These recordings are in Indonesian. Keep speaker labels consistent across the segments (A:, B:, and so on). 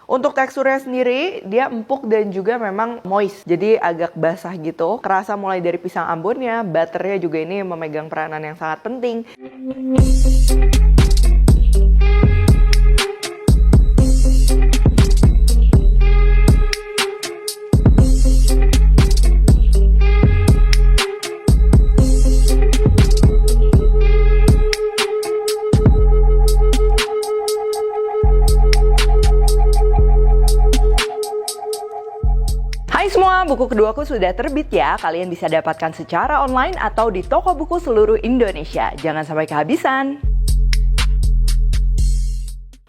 A: Untuk teksturnya sendiri, dia empuk dan juga memang moist. Jadi agak basah gitu. Kerasa mulai dari pisang ambonnya, butternya juga ini memegang peranan yang sangat penting. Hai semua, buku keduaku sudah terbit ya. Kalian bisa dapatkan secara online atau di toko buku seluruh Indonesia. Jangan sampai kehabisan.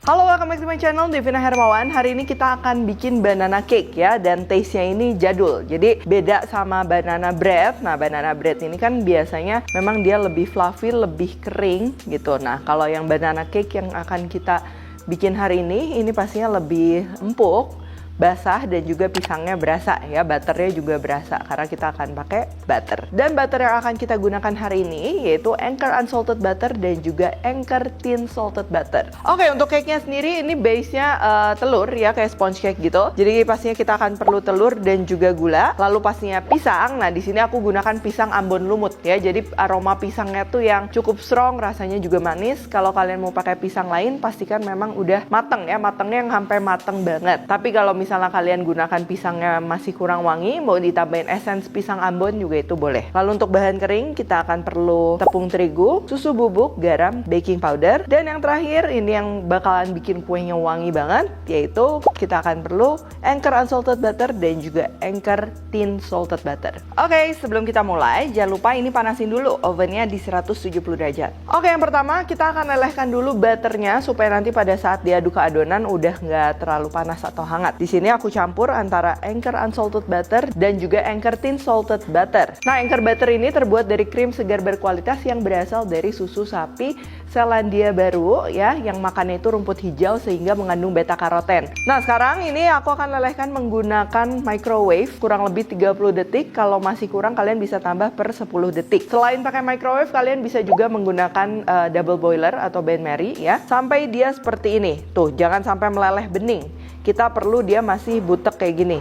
A: Halo, welcome back to my channel, Devina Hermawan. Hari ini kita akan bikin banana cake ya. Dan taste-nya ini jadul. Jadi beda sama banana bread. Nah, banana bread ini kan biasanya memang dia lebih fluffy, lebih kering gitu. Nah, kalau yang banana cake yang akan kita bikin hari ini pastinya lebih empuk, basah, dan juga pisangnya berasa ya, butternya juga berasa karena kita akan pakai butter. Dan butter yang akan kita gunakan hari ini yaitu Anchor Unsalted Butter dan juga Anchor Thin Salted Butter. Oke, untuk cake-nya sendiri ini base-nya telur ya, kayak sponge cake gitu. Jadi pastinya kita akan perlu telur dan juga gula. Lalu pastinya pisang. Nah, di sini aku gunakan pisang Ambon Lumut ya. Jadi aroma pisangnya tuh yang cukup strong, rasanya juga manis. Kalau kalian mau pakai pisang lain, pastikan memang udah mateng ya, matengnya yang sampai mateng banget. Tapi kalau misalnya kalian gunakan pisangnya masih kurang wangi, mau ditambahin essence pisang Ambon juga itu boleh. Lalu untuk bahan kering kita akan perlu tepung terigu, susu bubuk, garam, baking powder, dan yang terakhir ini yang bakalan bikin kuenya wangi banget, yaitu kita akan perlu Anchor Unsalted Butter dan juga Anchor Thin Salted Butter. Oke, sebelum kita mulai jangan lupa ini panasin dulu ovennya di 170 derajat. Oke, yang pertama kita akan lelehkan dulu butternya supaya nanti pada saat diaduk ke adonan udah nggak terlalu panas atau hangat. Di sini aku campur antara Anchor Unsalted Butter dan juga Anchor Thin Salted Butter. Nah, Anchor Butter ini terbuat dari krim segar berkualitas yang berasal dari susu sapi Selandia Baru ya, yang makannya itu rumput hijau sehingga mengandung beta karoten. Nah, sekarang ini aku akan lelehkan menggunakan microwave kurang lebih 30 detik. Kalau masih kurang kalian bisa tambah per 10 detik. Selain pakai microwave, kalian bisa juga menggunakan double boiler atau bain marie ya, sampai dia seperti ini. Tuh, jangan sampai meleleh bening. Kita perlu dia masih butek kayak gini.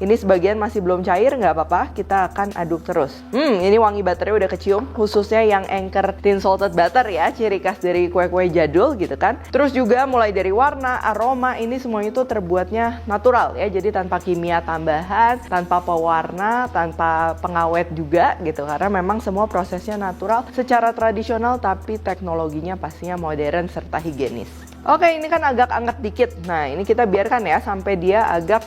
A: Ini sebagian masih belum cair, nggak apa-apa, kita akan aduk terus. Ini wangi butternya udah kecium, khususnya yang Anchor Thin Salted Butter ya, ciri khas dari kue-kue jadul gitu kan. Terus juga mulai dari warna, aroma, ini semuanya itu terbuatnya natural ya, jadi tanpa kimia tambahan, tanpa pewarna, tanpa pengawet juga gitu, karena memang semua prosesnya natural secara tradisional, tapi teknologinya pastinya modern serta higienis. Oke, ini kan agak anget dikit. Nah, ini kita biarkan ya sampai dia agak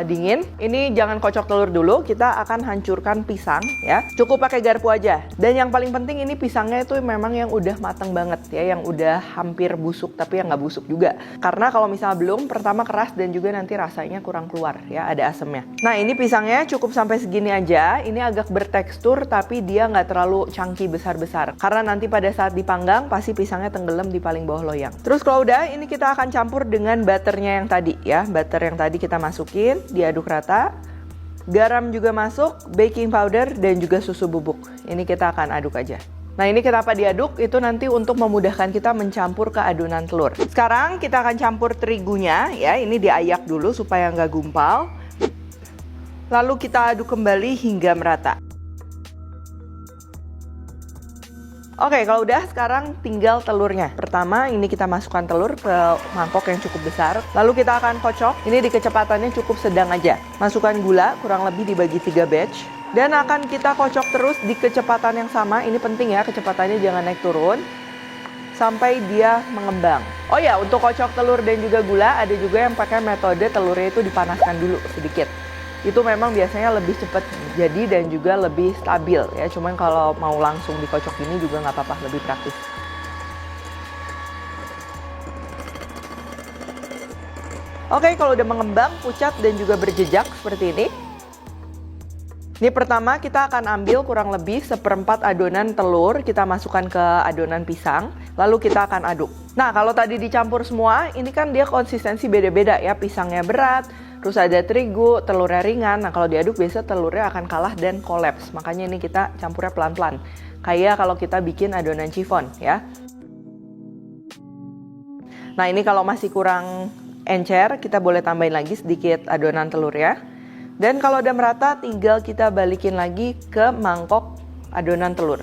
A: dingin. Ini jangan kocok telur dulu, kita akan hancurkan pisang ya. Cukup pakai garpu aja. Dan yang paling penting ini pisangnya itu memang yang udah matang banget ya, yang udah hampir busuk tapi yang nggak busuk juga. Karena kalau misalnya belum, pertama keras dan juga nanti rasanya kurang keluar ya, ada asemnya. Nah, ini pisangnya cukup sampai segini aja. Ini agak bertekstur tapi dia nggak terlalu chunky besar-besar. Karena nanti pada saat dipanggang pasti pisangnya tenggelam di paling bawah loyang. Terus kalau udah, ini kita akan campur dengan butternya yang tadi ya. Butter yang tadi kita masukin, diaduk rata. Garam juga masuk, baking powder, dan juga susu bubuk. Ini kita akan aduk aja. Nah, ini kenapa diaduk? Itu nanti untuk memudahkan kita mencampur ke adonan telur. Sekarang kita akan campur terigunya ya. Ini diayak dulu supaya nggak gumpal. Lalu kita aduk kembali hingga merata. Oke, kalau udah sekarang tinggal telurnya. Pertama ini kita masukkan telur ke mangkok yang cukup besar. Lalu kita akan kocok. Ini di kecepatannya cukup sedang aja. Masukkan gula kurang lebih dibagi 3 batch. Dan akan kita kocok terus di kecepatan yang sama. Ini penting ya, kecepatannya jangan naik turun. Sampai dia mengembang. Oh ya, untuk kocok telur dan juga gula ada juga yang pakai metode telurnya itu dipanaskan dulu sedikit. Itu memang biasanya lebih cepat jadi dan juga lebih stabil ya. Cuman kalau mau langsung dikocok ini juga nggak apa-apa, lebih praktis. Oke, kalau udah mengembang, pucat dan juga berjejak seperti ini. Ini pertama kita akan ambil kurang lebih 1/4 adonan telur, kita masukkan ke adonan pisang, lalu kita akan aduk. Nah, kalau tadi dicampur semua, ini kan dia konsistensi beda-beda ya, pisangnya berat, terus ada terigu, telurnya ringan. Nah, kalau diaduk biasa telurnya akan kalah dan kolaps. Makanya ini kita campurnya pelan-pelan. Kayak kalau kita bikin adonan chiffon ya. Nah, ini kalau masih kurang encer, kita boleh tambahin lagi sedikit adonan telurnya. Dan kalau udah merata, tinggal kita balikin lagi ke mangkok adonan telur.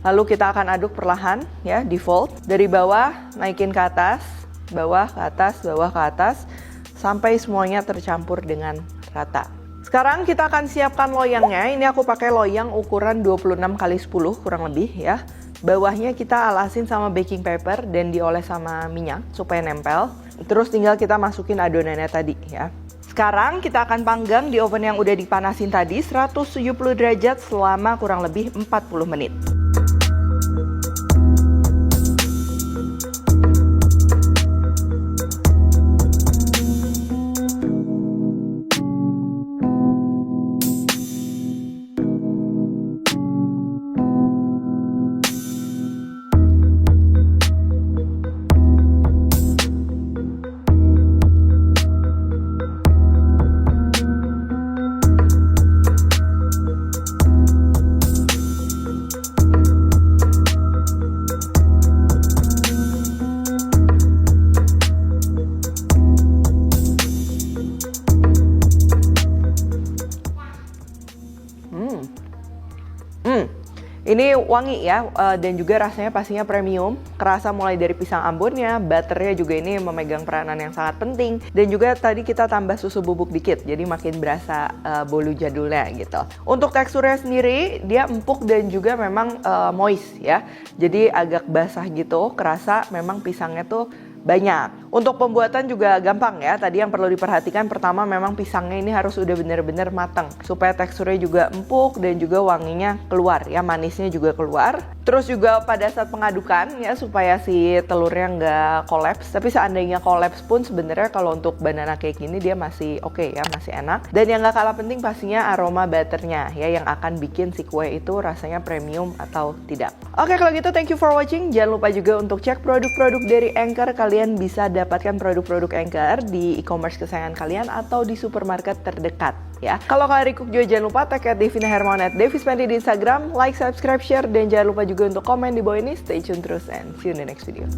A: Lalu kita akan aduk perlahan ya, di fold. Dari bawah, naikin ke atas, bawah ke atas, bawah ke atas, sampai semuanya tercampur dengan rata. Sekarang kita akan siapkan loyangnya. Ini aku pakai loyang ukuran 26 x 10 kurang lebih ya. Bawahnya kita alasin sama baking paper dan dioles sama minyak supaya nempel. Terus tinggal kita masukin adonannya tadi ya. Sekarang kita akan panggang di oven yang udah dipanasin tadi 170 derajat selama kurang lebih 40 menit. Ini wangi ya, dan juga rasanya pastinya premium. Kerasa mulai dari pisang Ambonnya, butternya juga ini memegang peranan yang sangat penting. Dan juga tadi kita tambah susu bubuk dikit, jadi makin berasa bolu jadulnya gitu. Untuk teksturnya sendiri, dia empuk dan juga memang moist ya. Jadi agak basah gitu, kerasa memang pisangnya tuh banyak. Untuk pembuatan juga gampang ya. Tadi yang perlu diperhatikan pertama memang pisangnya ini harus udah bener-bener matang supaya teksturnya juga empuk dan juga wanginya keluar ya, manisnya juga keluar. Terus juga pada saat pengadukan ya supaya si telurnya nggak kolaps. Tapi seandainya kolaps pun sebenarnya kalau untuk banana cake ini dia masih oke ya, masih enak. Dan yang nggak kalah penting pastinya aroma butternya ya yang akan bikin si kue itu rasanya premium atau tidak. Oke, kalau gitu thank you for watching. Jangan lupa juga untuk cek produk-produk dari Anchor. Kalian bisa dapatkan produk-produk Anchor di e-commerce kesayangan kalian atau di supermarket terdekat ya. Kalau kalian recook juga jangan lupa tag @Devina Hermawan @Devispendi di Instagram, like, subscribe, share, dan jangan lupa juga untuk komen di bawah ini. Stay tune terus and see you in the next video.